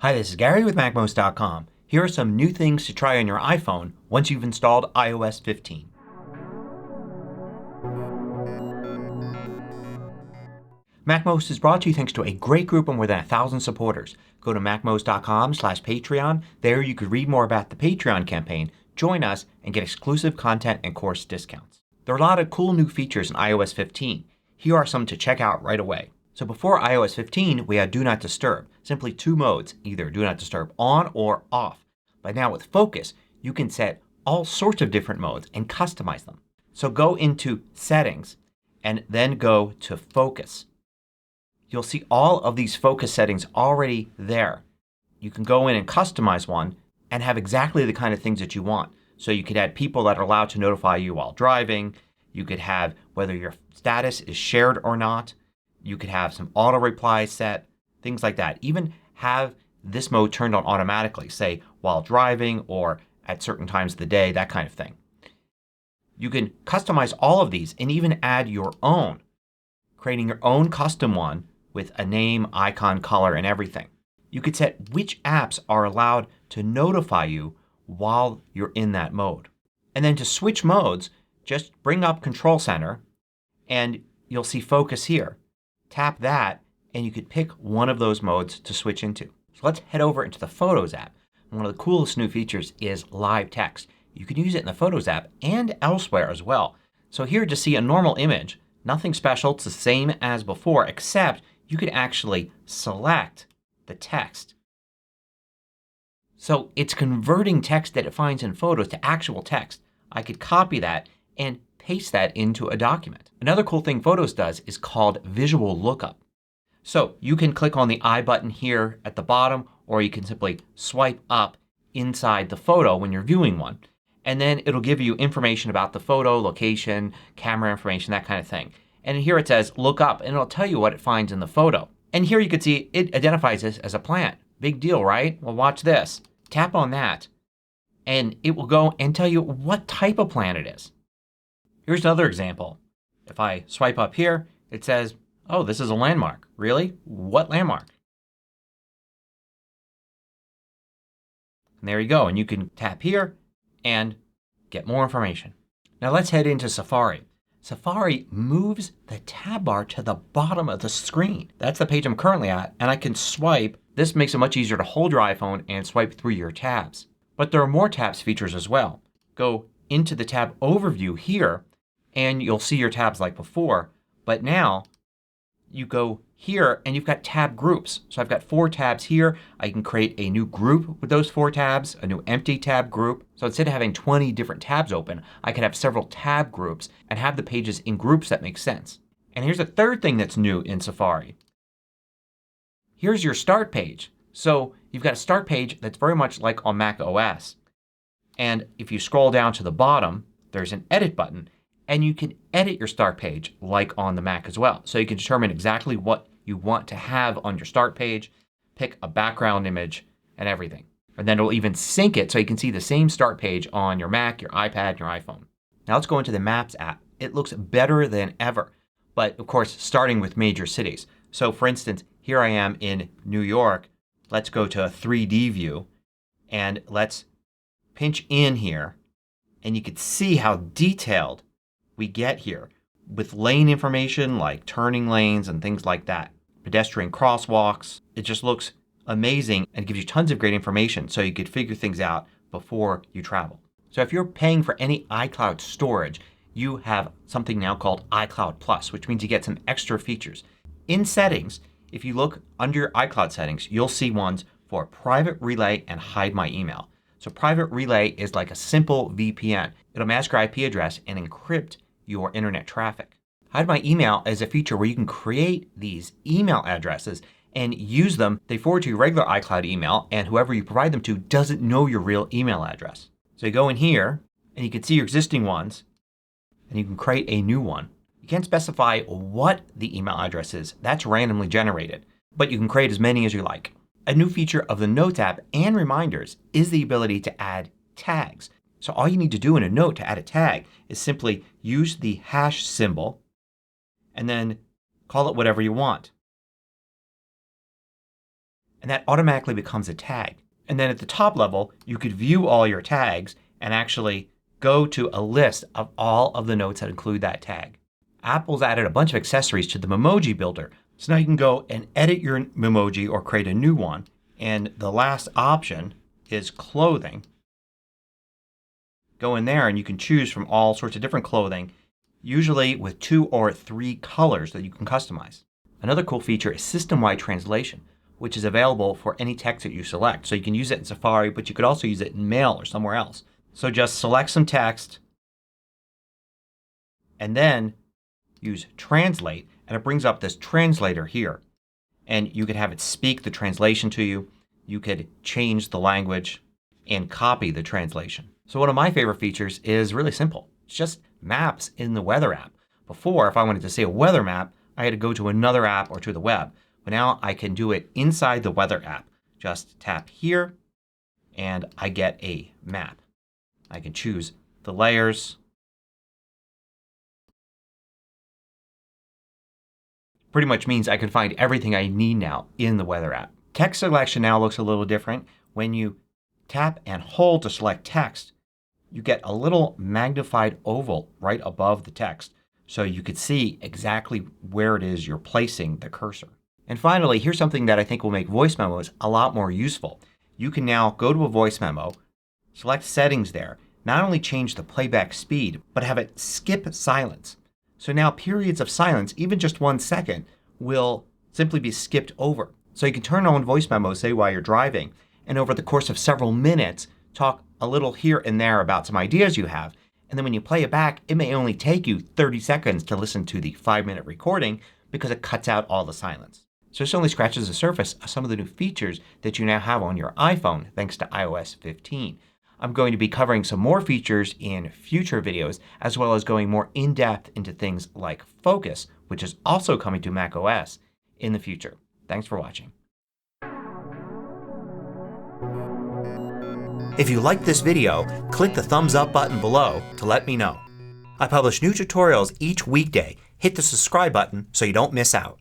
Hi, this is Gary with MACMOST.com. Here are some new things to try on your iPhone once you've installed iOS 15. MACMOST is brought to you thanks to a great group of more than 1,000 supporters. Go to MACMOST.com/Patreon. There you could read more about the Patreon campaign, join us, and get exclusive content and course discounts. There are a lot of cool new features in iOS 15. Here are some to check out right away. So before iOS 15 we had Do Not Disturb. Simply two modes, either Do Not Disturb on or off. But now with Focus you can set all sorts of different modes and customize them. So go into Settings and then go to Focus. You'll see all of these focus settings already there. You can go in and customize one and have exactly the kind of things that you want. So you could add people that are allowed to notify you while driving. You could have whether your status is shared or not. You could have some auto replies set. Things like that. Even have this mode turned on automatically. Say while driving or at certain times of the day. That kind of thing. You can customize all of these and even add your own. Creating your own custom one with a name, icon, color, and everything. You could set which apps are allowed to notify you while you're in that mode. And then to switch modes just bring up Control Center and you'll see Focus here. Tap that and you could pick one of those modes to switch into. So let's head over into the Photos app. One of the coolest new features is live text. You can use it in the Photos app and elsewhere as well. So here to see a normal image. Nothing special. It's the same as before except you could actually select the text. So it's converting text that it finds in photos to actual text. I could copy that and paste that into a document. Another cool thing Photos does is called Visual Lookup. So you can click on the I button here at the bottom or you can simply swipe up inside the photo when you're viewing one. And then it'll give you information about the photo, location, camera information, that kind of thing. And here it says Look Up and it'll tell you what it finds in the photo. And here you can see it identifies this as a plant. Big deal, right? Well, watch this. Tap on that and it will go and tell you what type of plant it is. Here's another example. If I swipe up here it says, oh, this is a landmark. Really? What landmark? And there you go. And you can tap here and get more information. Now let's head into Safari. Safari moves the tab bar to the bottom of the screen. That's the page I'm currently at and I can swipe. This makes it much easier to hold your iPhone and swipe through your tabs. But there are more tabs features as well. Go into the tab overview here and you'll see your tabs like before. But now you go here and you've got tab groups. So I've got 4 tabs here. I can create a new group with those 4 tabs, a new empty tab group. So instead of having 20 different tabs open, I can have several tab groups and have the pages in groups that make sense. And here's a third thing that's new in Safari. Here's your start page. So you've got a start page that's very much like on Mac OS. And if you scroll down to the bottom, there's an edit button. And you can edit your start page like on the Mac as well. So you can determine exactly what you want to have on your start page, pick a background image and everything. And then it'll even sync it so you can see the same start page on your Mac, your iPad, and your iPhone. Now let's go into the Maps app. It looks better than ever. But of course starting with major cities. So for instance here I am in New York. Let's go to a 3D view and let's pinch in here and you can see how detailed we get here with lane information like turning lanes and things like that. Pedestrian crosswalks. It just looks amazing and gives you tons of great information so you could figure things out before you travel. So if you're paying for any iCloud storage you have something now called iCloud Plus, which means you get some extra features. In Settings, if you look under your iCloud settings you'll see ones for Private Relay and Hide My Email. So Private Relay is like a simple VPN. It'll mask your IP address and encrypt your internet traffic. Hide My Email is a feature where you can create these email addresses and use them. They forward to your regular iCloud email and whoever you provide them to doesn't know your real email address. So you go in here and you can see your existing ones and you can create a new one. You can't specify what the email address is. That's randomly generated. But you can create as many as you like. A new feature of the Notes app and Reminders is the ability to add tags. So all you need to do in a note to add a tag is simply use the hash symbol and then call it whatever you want. and that automatically becomes a tag. And then at the top level you could view all your tags and actually go to a list of all of the notes that include that tag. Apple's added a bunch of accessories to the Memoji builder. So now you can go and edit your Memoji or create a new one. And the last option is clothing. Go in there and you can choose from all sorts of different clothing, usually with 2 or 3 colors that you can customize. Another cool feature is system-wide translation, which is available for any text that you select. So you can use it in Safari, but you could also use it in Mail or somewhere else. So just select some text and then use Translate, and it brings up this translator here. And you could have it speak the translation to you. You could change the language and copy the translation. So one of my favorite features is really simple. It's just maps in the weather app. Before, if I wanted to see a weather map, I had to go to another app or to the web. But now I can do it inside the weather app. Just tap here and I get a map. I can choose the layers. Pretty much means I can find everything I need now in the weather app. Text selection now looks a little different. When you tap and hold to select text, you get a little magnified oval right above the text so you could see exactly where it is you're placing the cursor. And finally, here's something that I think will make voice memos a lot more useful. You can now go to a voice memo, select settings there, not only change the playback speed, but have it skip silence. So now periods of silence, even just 1 second, will simply be skipped over. So you can turn on voice memos, say while you're driving, and over the course of several minutes talk a little here and there about some ideas you have. And then when you play it back, it may only take you 30 seconds to listen to the 5-minute recording because it cuts out all the silence. So this only scratches the surface of some of the new features that you now have on your iPhone thanks to iOS 15. I'm going to be covering some more features in future videos, as well as going more in depth into things like focus, which is also coming to macOS in the future. Thanks for watching. If you liked this video, click the thumbs up button below to let me know. I publish new tutorials each weekday. Hit the subscribe button so you don't miss out.